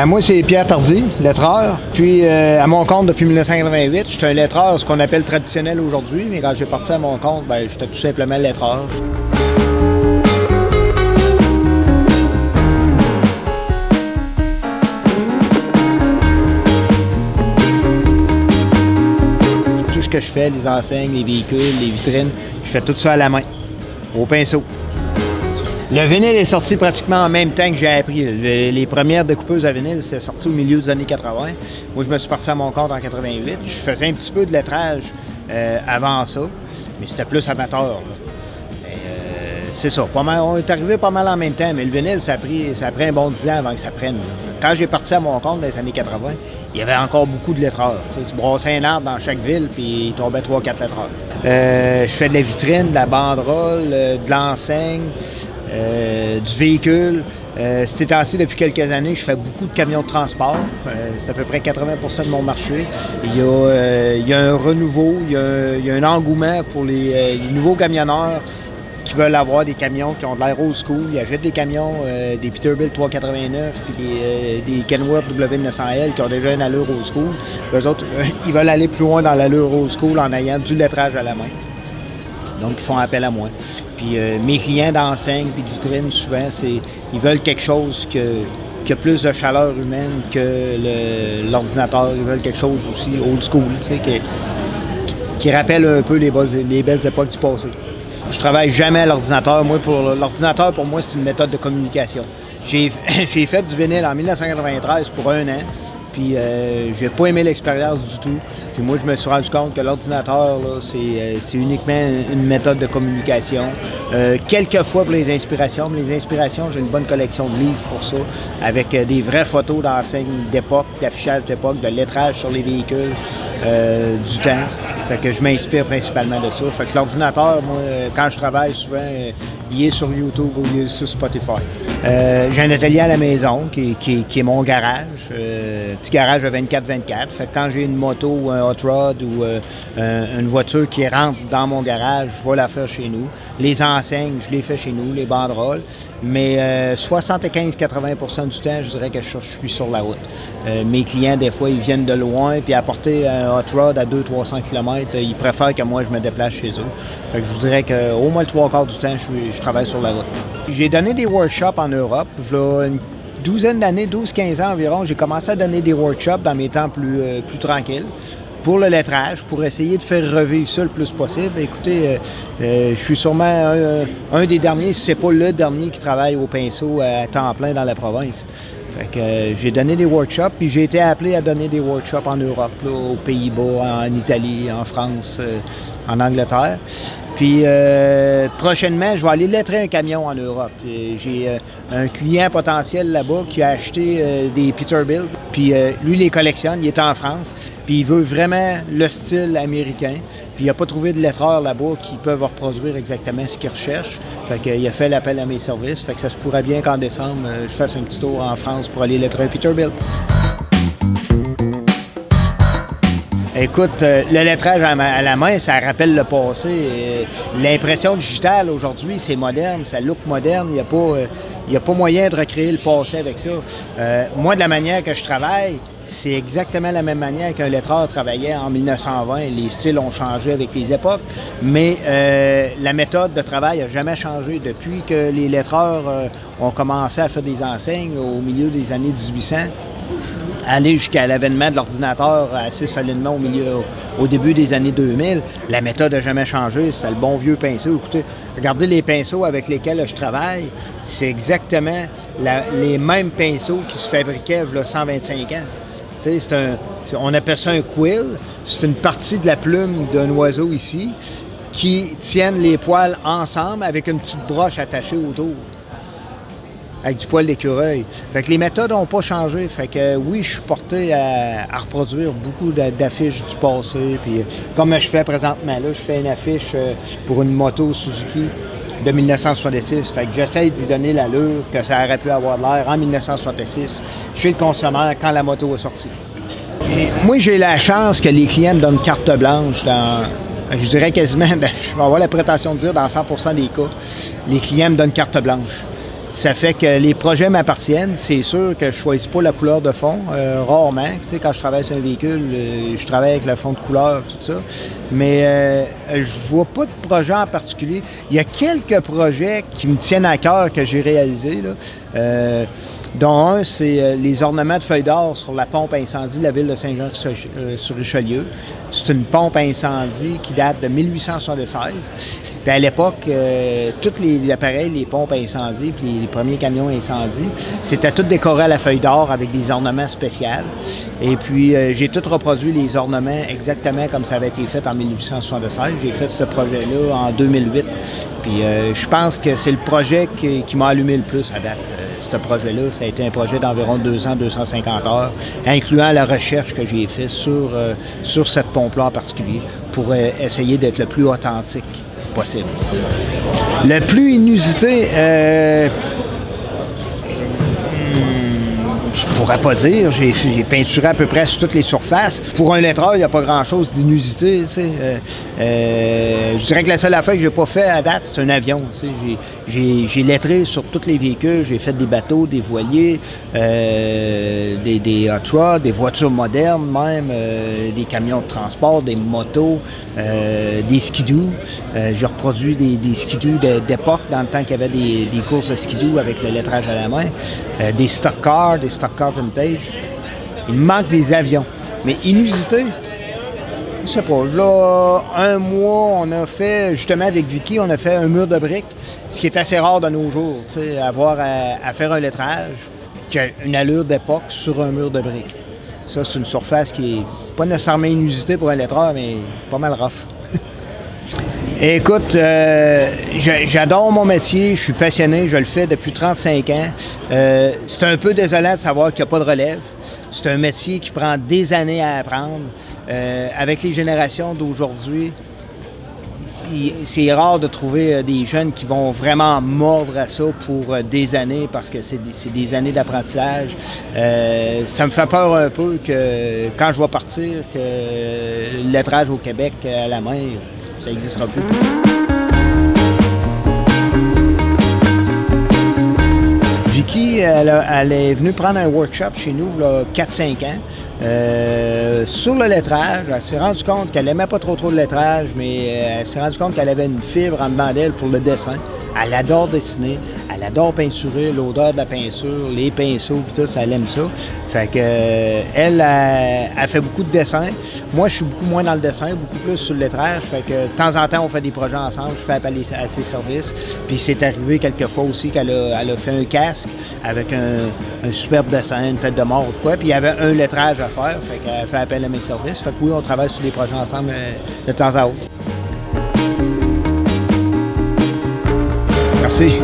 Moi, c'est Pierre Tardy, lettreur. Puis, à mon compte depuis 1988, je suis un lettreur, ce qu'on appelle traditionnel aujourd'hui. Mais quand j'ai parti à mon compte, j'étais tout simplement lettreur. Tout ce que je fais, les enseignes, les véhicules, les vitrines, je fais tout ça à la main, au pinceau. Le vinyle est sorti pratiquement en même temps que j'ai appris. Les premières découpeuses à vinyle, c'est sorti au milieu des années 80. Moi, je me suis parti à mon compte en 88. Je faisais un petit peu de lettrage avant ça, mais c'était plus amateur. C'est ça. On est arrivé pas mal en même temps, mais le vinyle, ça a pris un bon 10 ans avant que ça prenne. Quand j'ai parti à mon compte dans les années 80, il y avait encore beaucoup de lettreurs. Tu brassais un arbre dans chaque ville, puis il tombait 3-4 lettreurs. Je fais de la vitrine, de la banderole, de l'enseigne. Du véhicule. Ces temps-ci, depuis quelques années, je fais beaucoup de camions de transport. C'est à peu près 80% de mon marché. Il y a un renouveau, il y a un engouement pour les nouveaux camionneurs qui veulent avoir des camions qui ont de l'air old school. Ils achètent des camions, des Peterbilt 389 puis des Kenworth W900L qui ont déjà une allure old school. Eux autres, ils veulent aller plus loin dans l'allure old school en ayant du lettrage à la main. Donc, ils font appel à moi. Puis mes clients d'enseigne puis de vitrine, souvent, ils veulent quelque chose qui a plus de chaleur humaine que l'ordinateur. Ils veulent quelque chose aussi old school, tu sais, qui rappelle un peu les belles époques du passé. Je travaille jamais à l'ordinateur. L'ordinateur, pour moi, c'est une méthode de communication. J'ai fait du vinyle en 1993 pour 1 an. Puis j'ai pas aimé l'expérience du tout. Puis moi, je me suis rendu compte que l'ordinateur, là, c'est uniquement une méthode de communication. Quelquefois pour les inspirations, mais les inspirations, j'ai une bonne collection de livres pour ça, avec des vraies photos d'enseignes d'époque, d'affichage d'époque, de lettrage sur les véhicules du temps. Fait que je m'inspire principalement de ça. Fait que l'ordinateur, moi, quand je travaille, souvent, il est sur YouTube ou il est sur Spotify. J'ai un atelier à la maison qui est mon garage. Petit garage de 24-24. Fait que quand j'ai une moto ou un hot rod ou une voiture qui rentre dans mon garage, je vais la faire chez nous. Les enseignes, je les fais chez nous, les banderoles. Mais 75-80% du temps, je dirais que je suis sur la route. Mes clients, des fois, ils viennent de loin, puis à porter un hot rod à 200-300 km, ils préfèrent que moi, je me déplace chez eux. Fait que je vous dirais qu'au moins le 3/4 du temps, je travaille sur la route. J'ai donné des workshops en Europe. Là, une douzaine d'années, 12-15 ans environ, j'ai commencé à donner des workshops dans mes temps plus tranquilles. Pour le lettrage, pour essayer de faire revivre ça le plus possible. Écoutez, je suis sûrement un des derniers, si c'est pas le dernier qui travaille au pinceau à temps plein dans la province. Fait que j'ai donné des workshops, puis j'ai été appelé à donner des workshops en Europe, là, aux Pays-Bas, en Italie, en France, en Angleterre. Puis prochainement, je vais aller lettrer un camion en Europe. J'ai un client potentiel là-bas qui a acheté des Peterbilt. Puis lui, il les collectionne, il est en France. Puis il veut vraiment le style américain. Puis il n'a pas trouvé de lettreurs là-bas qui peuvent reproduire exactement ce qu'il recherche. Fait qu'il a fait l'appel à mes services. Fait que ça se pourrait bien qu'en décembre, je fasse un petit tour en France pour aller lettrer un Peterbilt. Écoute, le lettrage à la main, ça rappelle le passé. L'impression digitale aujourd'hui, c'est moderne, ça look moderne. Il n'y a pas moyen de recréer le passé avec ça. Moi, de la manière que je travaille, c'est exactement la même manière qu'un lettreur travaillait en 1920. Les styles ont changé avec les époques, mais la méthode de travail n'a jamais changé. Depuis que les lettreurs ont commencé à faire des enseignes au milieu des années 1800, aller jusqu'à l'avènement de l'ordinateur assez solidement au début des années 2000, la méthode n'a jamais changé. C'était le bon vieux pinceau. Écoutez, regardez les pinceaux avec lesquels je travaille. C'est exactement les mêmes pinceaux qui se fabriquaient il y a 125 ans. On appelle ça un quill. C'est une partie de la plume d'un oiseau ici qui tiennent les poils ensemble avec une petite broche attachée autour, avec du poil d'écureuil. Fait que les méthodes n'ont pas changé. Fait que oui, je suis porté à reproduire beaucoup d'affiches du passé. Puis comme je fais présentement, là, je fais une affiche pour une moto Suzuki de 1966. Fait que j'essaie d'y donner l'allure que ça aurait pu avoir l'air en 1966 chez le concessionnaire quand la moto est sortie. Et moi, j'ai la chance que les clients me donnent carte blanche je dirais quasiment, je vais avoir la prétention de dire dans 100% des cas, les clients me donnent carte blanche. Ça fait que les projets m'appartiennent. C'est sûr que je ne choisis pas la couleur de fond, rarement. Tu sais, quand je travaille sur un véhicule, je travaille avec le fond de couleur, tout ça. Mais je vois pas de projet en particulier. Il y a quelques projets qui me tiennent à cœur que j'ai réalisés, là. Dont un, c'est les ornements de feuilles d'or sur la pompe à incendie de la ville de Saint-Jean-sur-Richelieu. C'est une pompe à incendie qui date de 1876. Puis à l'époque, tous les appareils, les pompes à incendie, puis les premiers camions à incendie, c'était tout décoré à la feuille d'or avec des ornements spéciaux. Et puis, j'ai tout reproduit les ornements exactement comme ça avait été fait en 1876. J'ai fait ce projet-là en 2008. Puis, je pense que c'est le projet qui m'a allumé le plus à date. Ce projet-là, ça a été un projet d'environ 200-250 heures, incluant la recherche que j'ai faite sur cette pompe-là en particulier, pour essayer d'être le plus authentique possible. Le plus inusité, je pourrais pas dire. J'ai peinturé à peu près sur toutes les surfaces. Pour un lettreur, il n'y a pas grand-chose d'inusité. Tu sais. Je dirais que la seule affaire que j'ai pas fait à date, c'est un avion. Tu sais. J'ai lettré sur tous les véhicules. J'ai fait des bateaux, des voiliers, des hot rods, des voitures modernes même, des camions de transport, des motos, des skidoo. J'ai reproduit des skidoo d'époque, dans le temps qu'il y avait des courses de skidoo avec le lettrage à la main. Des stock cars vintage. Il me manque des avions. Mais inusité, je sais pas. Là, un mois, on a fait, justement avec Vicky, on a fait un mur de briques, ce qui est assez rare de nos jours, tu sais, avoir à faire un lettrage qui a une allure d'époque sur un mur de briques. Ça, c'est une surface qui est pas nécessairement inusitée pour un lettreur, mais pas mal rough. Écoute, j'adore mon métier, je suis passionné, je le fais depuis 35 ans. C'est un peu désolant de savoir qu'il n'y a pas de relève. C'est un métier qui prend des années à apprendre. Avec les générations d'aujourd'hui, c'est rare de trouver des jeunes qui vont vraiment mordre à ça pour des années parce que c'est des années d'apprentissage. Ça me fait peur un peu que quand je vais partir, que le lettrage au Québec à la main, ça n'existera plus. Vicky, elle est venue prendre un workshop chez nous il y a 4-5 ans. Sur le lettrage, elle s'est rendue compte qu'elle n'aimait pas trop le lettrage, mais elle s'est rendue compte qu'elle avait une fibre en dedans d'elle pour le dessin. Elle adore dessiner, elle adore peinturer, l'odeur de la peinture, les pinceaux, puis tout, elle aime ça. Fait que elle fait beaucoup de dessins. Moi, je suis beaucoup moins dans le dessin, beaucoup plus sur le lettrage. Fait que de temps en temps, on fait des projets ensemble, je fais appel à ses services. Puis c'est arrivé quelques fois aussi qu'elle a fait un casque avec un superbe dessin, une tête de mort ou quoi. Puis il y avait un lettrage à faire, fait qu'elle fait appel à mes services. Fait que oui, on travaille sur des projets ensemble de temps à autre. Merci.